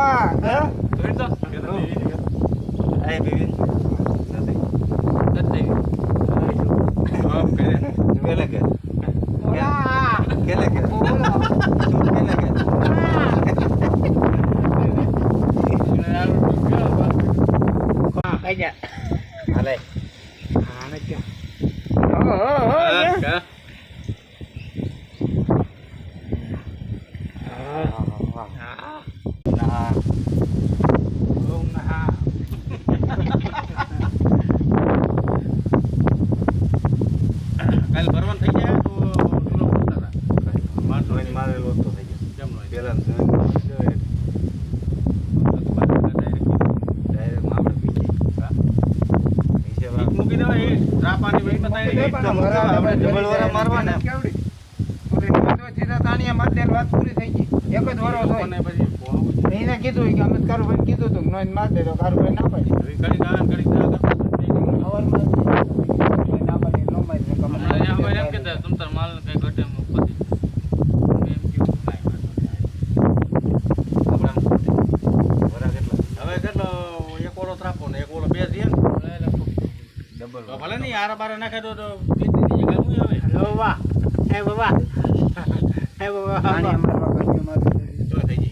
માં જોઈ તો આય બેબી નથી આમ કરે કેલે કે ઓલા કેલે કે ઓલા કેલે કે આજા હાલે આને ક્યાં ના કાલ ભરવાન થઈ જાય તો ચૂલો પૂછતા હતા માર જોઈને મારેલો તો થઈ ગયો કેમ નો પેલા જોઈને ડાયરેક્ટ આપણે પીછે મૂકી દેવાય એ રાપાની વેઈ બતાવી આપણે ડબલ વાળા મારવાના કેવડી ઓલે તો સીધા તાણિયા માર દે વાત પૂરી થઈ ગઈ એક જ વરો અને થાય પછી ફોન એને કીધું કે અમે કારુભાઈ કીધું તું નોન માર દે તો કારુભાઈ ના પાડી ઘડી ગાન ઘડી ગાન ખબરમાં ના પાડી નો માર દે કમ અહીંયા હવે એમ કહેતા તમ તાર માલ કઈ ઘટે એમ પતી એમ કેવું કાઈ વરા કેટલા હવે કેટલો એક ઓળો ત્રાપો ને એક ઓળો બે છે ને ડબલ તો ભલે નહીં આરા બારા નાખે તો બીજી દીજે ગરમી આવે લો વાહ હે બાબા હે બાબા આની અમારા કન્યુ માર તો થઈ